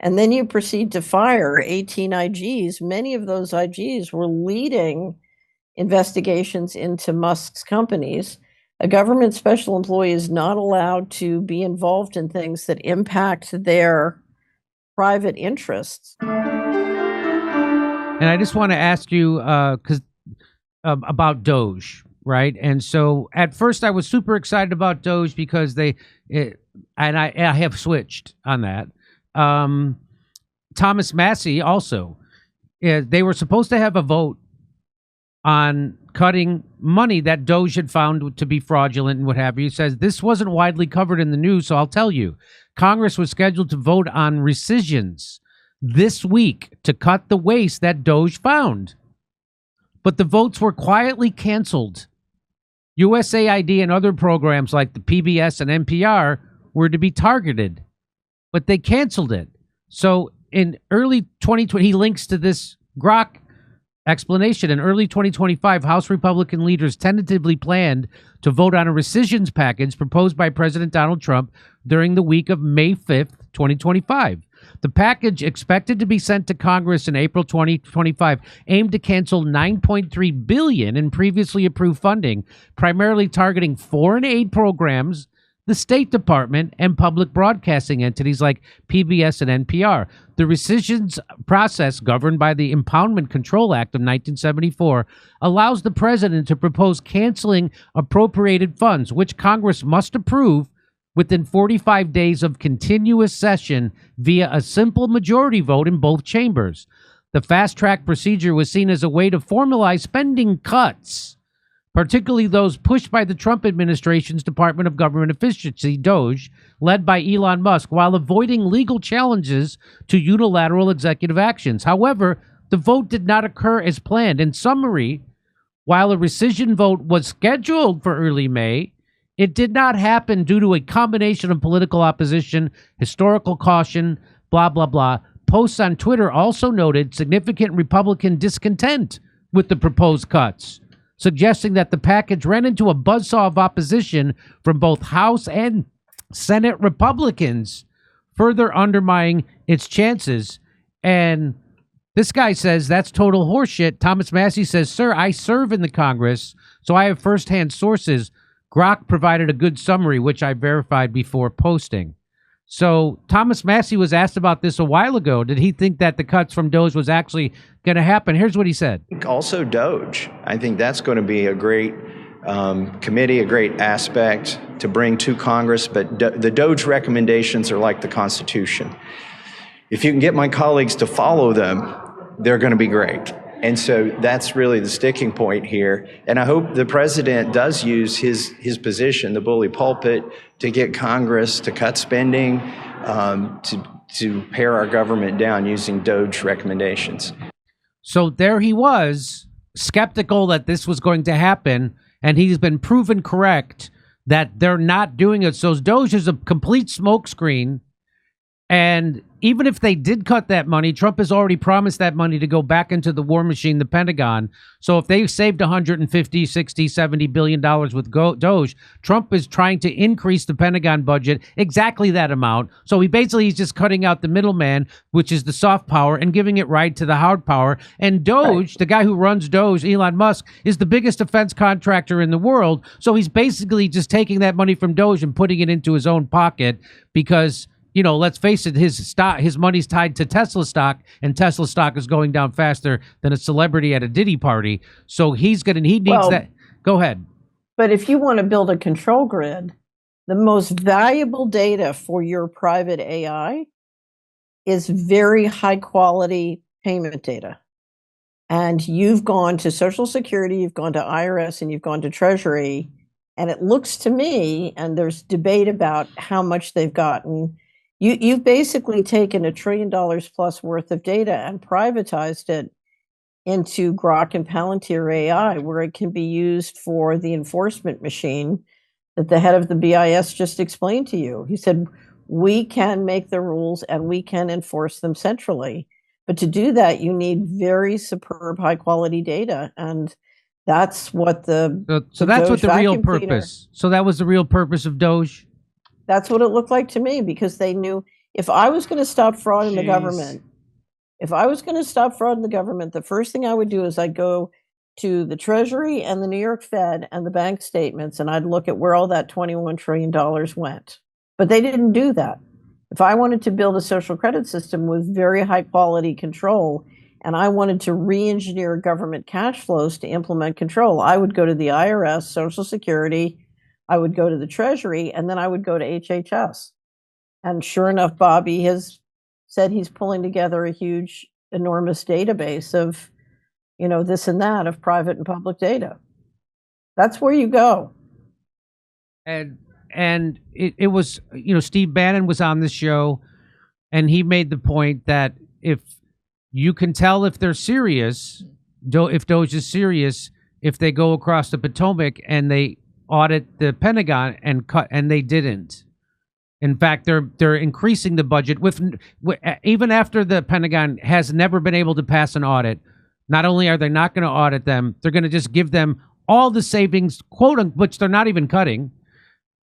And then you proceed to fire 18 IGs. Many of those IGs were leading investigations into Musk's companies. A government special employee is not allowed to be involved in things that impact their private interests. And I just want to ask you, about DOGE, right? And so at first I was super excited about DOGE because I have switched on that. Thomas Massie also, they were supposed to have a vote on cutting money that DOGE had found to be fraudulent and what have you. He says this wasn't widely covered in the news, so I'll tell you. Congress was scheduled to vote on rescissions this week to cut the waste that DOGE found. But the votes were quietly canceled. USAID and other programs like the PBS and NPR were to be targeted, but they canceled it. So in early 2020, he links to this Grok explanation. In early 2025, House Republican leaders tentatively planned to vote on a rescissions package proposed by President Donald Trump during the week of May 5th, 2025. The package, expected to be sent to Congress in April 2025, aimed to cancel $9.3 billion in previously approved funding, primarily targeting foreign aid programs, the State Department, and public broadcasting entities like PBS and NPR. The rescissions process, governed by the Impoundment Control Act of 1974, allows the president to propose canceling appropriated funds, which Congress must approve within 45 days of continuous session via a simple majority vote in both chambers. The fast-track procedure was seen as a way to formalize spending cuts, particularly those pushed by the Trump administration's Department of Government Efficiency, DOGE, led by Elon Musk, while avoiding legal challenges to unilateral executive actions. However, the vote did not occur as planned. In summary, while a rescission vote was scheduled for early May, it did not happen due to a combination of political opposition, historical caution, blah, blah, blah. Posts on Twitter also noted significant Republican discontent with the proposed cuts, suggesting that the package ran into a buzzsaw of opposition from both House and Senate Republicans, further undermining its chances. And this guy says that's total horseshit. Thomas Massie says, "Sir, I serve in the Congress, so I have firsthand sources. Grok provided a good summary, which I verified before posting." So Thomas Massie was asked about this a while ago. Did he think that the cuts from DOGE was actually going to happen? Here's what he said. Also DOGE. I think that's going to be a great committee, a great aspect to bring to Congress. But the DOGE recommendations are like the Constitution. If you can get my colleagues to follow them, they're going to be great. And so that's really the sticking point here. And I hope the president does use his position, the bully pulpit, to get Congress to cut spending, to pare our government down using DOGE recommendations. So there he was, skeptical that this was going to happen, and he's been proven correct that they're not doing it. So DOGE is a complete smokescreen. And even if they did cut that money, Trump has already promised that money to go back into the war machine, the Pentagon. So if they saved $150, 60, $70 billion with DOGE, Trump is trying to increase the Pentagon budget exactly that amount. So he's just cutting out the middleman, which is the soft power, and giving it right to the hard power. And DOGE, the guy who runs DOGE, Elon Musk, is the biggest defense contractor in the world. So he's basically just taking that money from DOGE and putting it into his own pocket because, you know, let's face it, his money's tied to Tesla stock, and Tesla stock is going down faster than a celebrity at a Diddy party. So he needs that. Go ahead. But if you want to build a control grid, the most valuable data for your private AI is very high quality payment data. And you've gone to Social Security, you've gone to IRS, and you've gone to Treasury. And it looks to me, and there's debate about how much they've gotten, you've basically taken $1 trillion plus worth of data and privatized it into Grok and Palantir AI, where it can be used for the enforcement machine that the head of the BIS just explained to you. He said, we can make the rules and we can enforce them centrally. But to do that, you need very superb, high quality data. And that's what So that's what the real purpose. So that was the real purpose of DOGE? That's what it looked like to me, because they knew if I was going to stop fraud in the Jeez. government, the first thing I would do is I'd go to the Treasury and the New York Fed and the bank statements, and I'd look at where all that $21 trillion went. But they didn't do that. If I wanted to build a social credit system with very high quality control, and I wanted to re-engineer government cash flows to implement control, I would go to the IRS, Social Security, I would go to the Treasury, and then I would go to HHS. And sure enough, Bobby has said he's pulling together a huge, enormous database of, this and that, of private and public data. That's where you go. And it was, Steve Bannon was on the show, and he made the point that if you can tell if they're serious, if DOGE is serious, if they go across the Potomac and they audit the Pentagon and they didn't. In fact, they're increasing the budget with even after the Pentagon has never been able to pass an audit. Not only are they not going to audit them, they're going to just give them all the savings, quote, which they're not even cutting,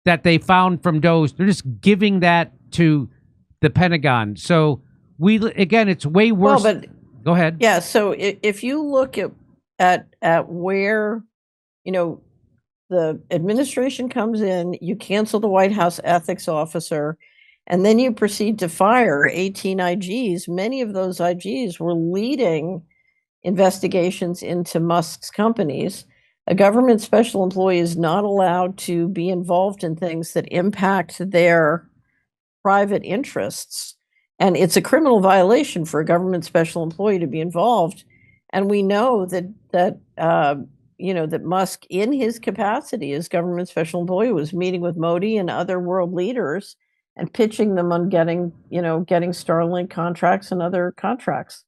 that they found from DOGE. They're just giving that to the Pentagon. So it's way worse. Well, but go ahead. Yeah. So if you look at where, the administration comes in, you cancel the White House ethics officer, and then you proceed to fire 18 IGs. Many of those IGs were leading investigations into Musk's companies. A government special employee is not allowed to be involved in things that impact their private interests. And it's a criminal violation for a government special employee to be involved. And we know that Musk, in his capacity as government special employee, was meeting with Modi and other world leaders and pitching them on getting Starlink contracts and other contracts.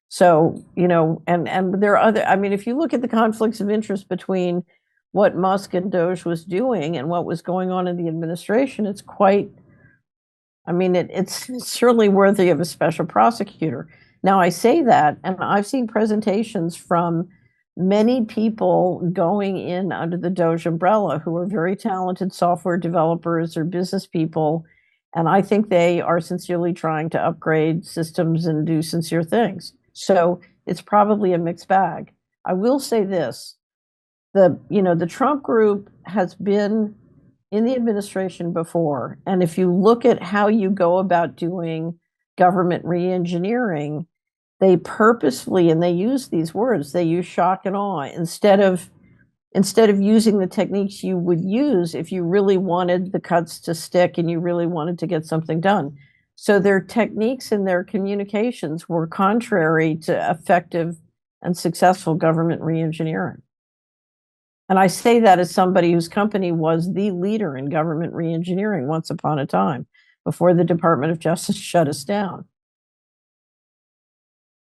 So, and there are other, if you look at the conflicts of interest between what Musk and DOGE was doing and what was going on in the administration, it's quite, it's certainly worthy of a special prosecutor. Now, I say that, and I've seen presentations from many people going in under the DOGE umbrella who are very talented software developers or business people, and I think they are sincerely trying to upgrade systems and do sincere things. So it's probably a mixed bag. I will say this, the Trump group has been in the administration before, and if you look at how you go about doing government re-engineering, they purposefully, and they use these words, they use shock and awe instead of using the techniques you would use if you really wanted the cuts to stick and you really wanted to get something done. So their techniques and their communications were contrary to effective and successful government re-engineering. And I say that as somebody whose company was the leader in government re-engineering once upon a time, before the Department of Justice shut us down.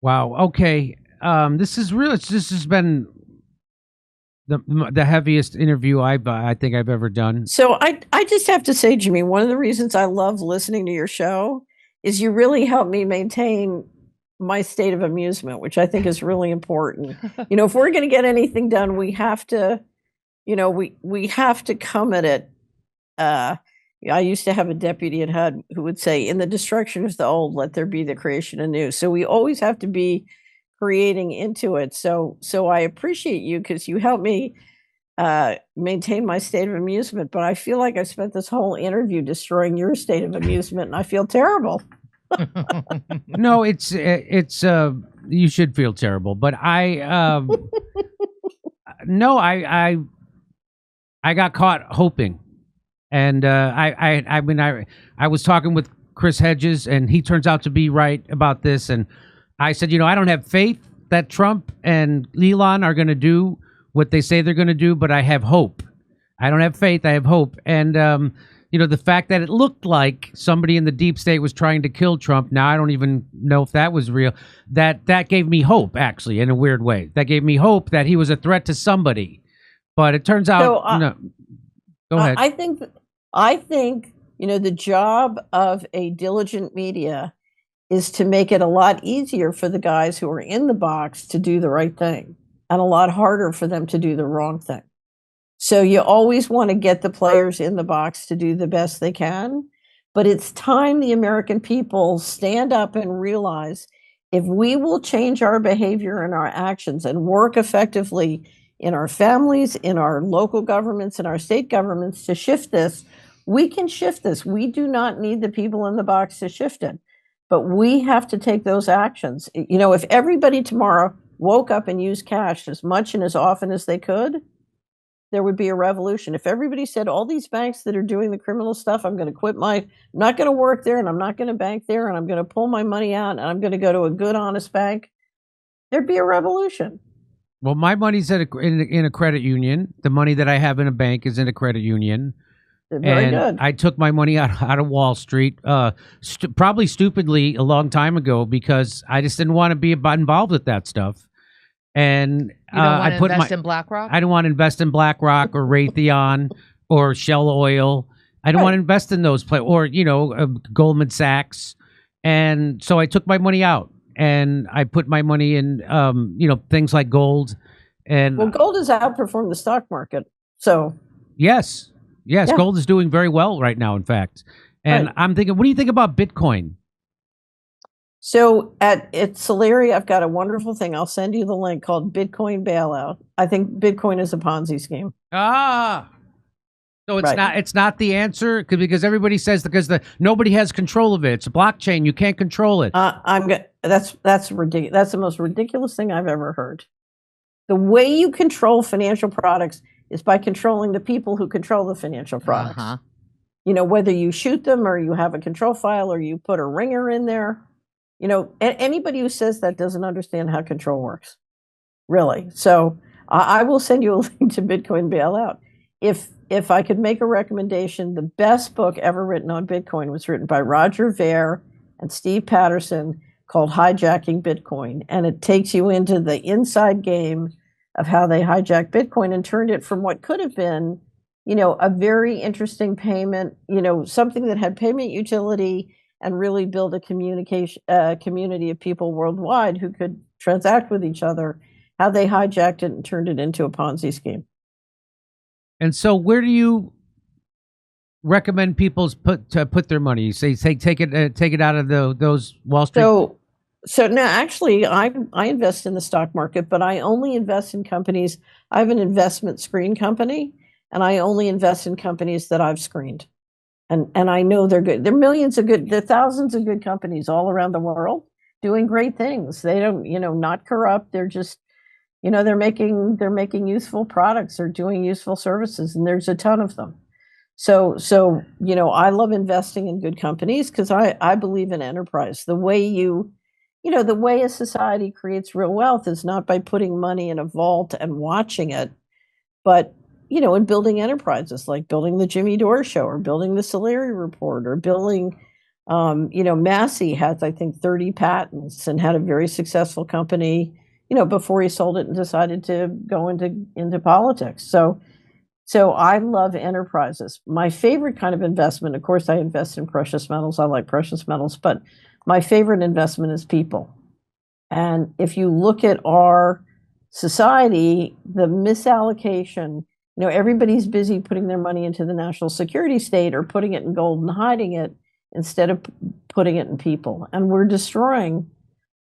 Wow. Okay. This has been the heaviest interview I think I've ever done. So I just have to say, Jimmy, one of the reasons I love listening to your show is you really help me maintain my state of amusement, which I think is really important. If we're going to get anything done, we have to, we have to come at it. I used to have a deputy at HUD who would say, in the destruction of the old, let there be the creation anew. So we always have to be creating into it. So I appreciate you because you help me maintain my state of amusement. But I feel like I spent this whole interview destroying your state of amusement, and I feel terrible. No, it's you should feel terrible, but I got caught hoping. And I was talking with Chris Hedges, and he turns out to be right about this. And I said, I don't have faith that Trump and Elon are going to do what they say they're going to do, but I have hope. I don't have faith, I have hope. And, the fact that it looked like somebody in the deep state was trying to kill Trump, now I don't even know if that was real, that gave me hope, actually, in a weird way. That gave me hope that he was a threat to somebody. But it turns out, no. Go ahead. I think, the job of a diligent media is to make it a lot easier for the guys who are in the box to do the right thing and a lot harder for them to do the wrong thing. So you always want to get the players in the box to do the best they can, But it's time the American people stand up and realize if we will change our behavior and our actions and work effectively in our families, in our local governments, in our state governments to shift this, we can shift this. We do not need the people in the box to shift it, but we have to take those actions. You know, if everybody tomorrow woke up and used cash as much and as often as they could, there would be a revolution. If everybody said, all these banks that are doing the criminal stuff, I'm going to quit I'm not going to work there, and I'm not going to bank there, and I'm going to pull my money out, and I'm going to go to a good, honest bank, there'd be a revolution. Well, my money's in a credit union. The money that I have in a bank is in a credit union. Very and good. I took my money out of Wall Street, probably stupidly a long time ago, because I just didn't want to be involved with that stuff. And You don't want I to invest in BlackRock? I don't want to invest in BlackRock or Raytheon or Shell Oil. I don't want to invest in those or Goldman Sachs. And so I took my money out and I put my money in things like gold. And well, gold has outperformed the stock market. So yes, Yeah. gold is doing very well right now, in fact. And Right. I'm thinking, what do you think about Bitcoin? So at Solari, I've got a wonderful thing. I'll send you the link called Bitcoin Bailout. I think Bitcoin is a Ponzi scheme. So it's Right. it's not the answer because everybody says nobody has control of it. It's a blockchain. You can't control it. That's ridiculous. That's the most ridiculous thing I've ever heard. The way you control financial products is by controlling the people who control the financial products. Uh-huh. You know, whether you shoot them or you have a control file or you put a ringer in there. You know, anybody who says that doesn't understand how control works, really. So I will send you a link to Bitcoin Bailout. If I could make a recommendation, the best book ever written on Bitcoin was written by Roger Ver and Steve Patterson, called Hijacking Bitcoin. And it takes you into the inside game of how they hijacked Bitcoin and turned it from what could have been, a very interesting payment, something that had payment utility and really build a community of people worldwide who could transact with each other, how they hijacked it and turned it into a Ponzi scheme. And so where do you recommend people put their money? You say take it out of those Wall Street. So now actually I invest in the stock market, but I only invest in companies. I have an investment screen company, and I only invest in companies that I've screened. And I know they're good. There are thousands of good companies all around the world doing great things. They don't, not corrupt. They're just, they're making useful products or doing useful services, and there's a ton of them. So I love investing in good companies because I believe in enterprise. The way the way a society creates real wealth is not by putting money in a vault and watching it, but in building enterprises like building the Jimmy Dore show or building the Solari report or building, Massie has, I think, 30 patents and had a very successful company, before he sold it and decided to go into politics. So I love enterprises. My favorite kind of investment, of course, I invest in precious metals. I like precious metals, but my favorite investment is people. And if you look at our society, the misallocation, everybody's busy putting their money into the national security state or putting it in gold and hiding it instead of putting it in people. And we're destroying,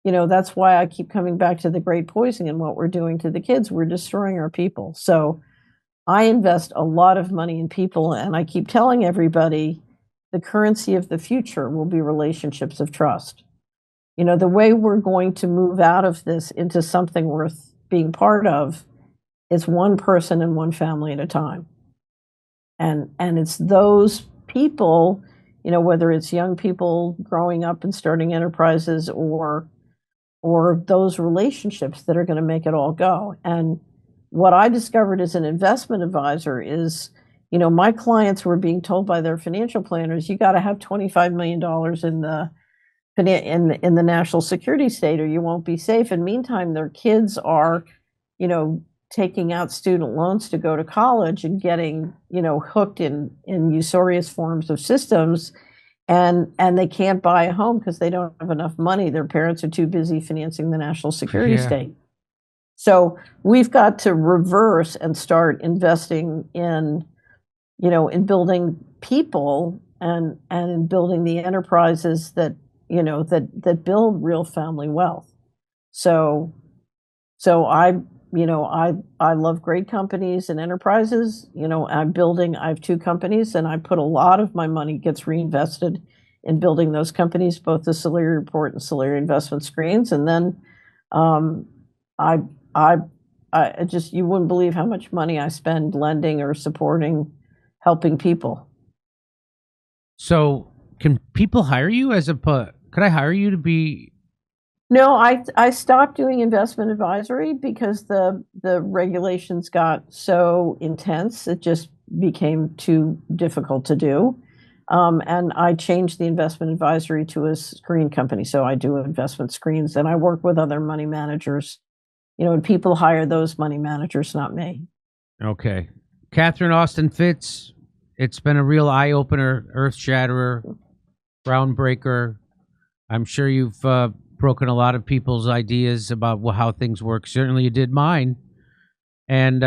that's why I keep coming back to the great poisoning and what we're doing to the kids. We're destroying our people. So I invest a lot of money in people, and I keep telling everybody the currency of the future will be relationships of trust. The way we're going to move out of this into something worth being part of is one person and one family at a time. And it's those people, whether it's young people growing up and starting enterprises or those relationships that are going to make it all go. And what I discovered as an investment advisor is, my clients were being told by their financial planners, you got to have $25 million in the national security state or you won't be safe. And meantime, their kids are, taking out student loans to go to college and getting, hooked in usurious forms of systems. And they can't buy a home because they don't have enough money. Their parents are too busy financing the national security state. So we've got to reverse and start investing in, in building people and in building the enterprises that, that build real family wealth. So I love great companies and enterprises. I have 2 companies, and I put a lot of my money gets reinvested in building those companies, both the Solari Report and Solari Investment Screens. And then I just, you wouldn't believe how much money I spend lending or supporting, helping people. So can people hire you could I hire you to be? No, I stopped doing investment advisory because the regulations got so intense. It just became too difficult to do. And I changed the investment advisory to a screen company. So I do investment screens, and I work with other money managers, and people hire those money managers, not me. Okay. Catherine Austin Fitz, it's been a real eye-opener, earth-shatterer, groundbreaker. I'm sure you've broken a lot of people's ideas about how things work. Certainly you did mine. And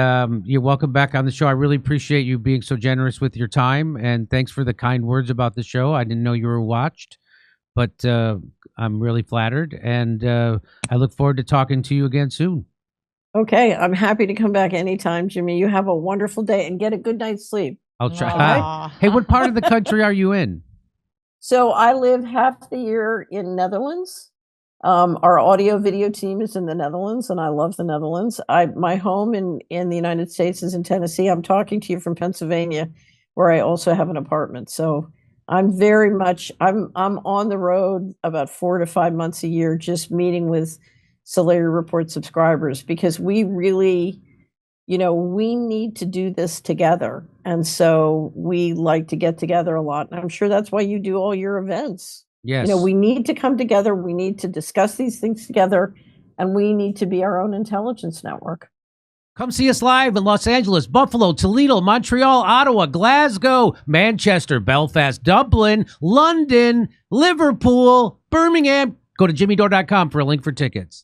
you're welcome back on the show. I really appreciate you being so generous with your time. And thanks for the kind words about the show. I didn't know you were watched, but I'm really flattered. And I look forward to talking to you again soon. Okay. I'm happy to come back anytime, Jimmy. You have a wonderful day and get a good night's sleep. I'll try. Hey, what part of the country are you in? So I live half the year in Netherlands. Our audio video team is in the Netherlands, and I love the Netherlands. My home in the United States is in Tennessee. I'm talking to you from Pennsylvania, where I also have an apartment. So I'm on the road about 4 to 5 months a year, just meeting with Solari Report subscribers, because we really, we need to do this together. And so we like to get together a lot. And I'm sure that's why you do all your events. Yes. We need to come together. We need to discuss these things together, and we need to be our own intelligence network. Come see us live in Los Angeles, Buffalo, Toledo, Montreal, Ottawa, Glasgow, Manchester, Belfast, Dublin, London, Liverpool, Birmingham. Go to jimmydore.com for a link for tickets.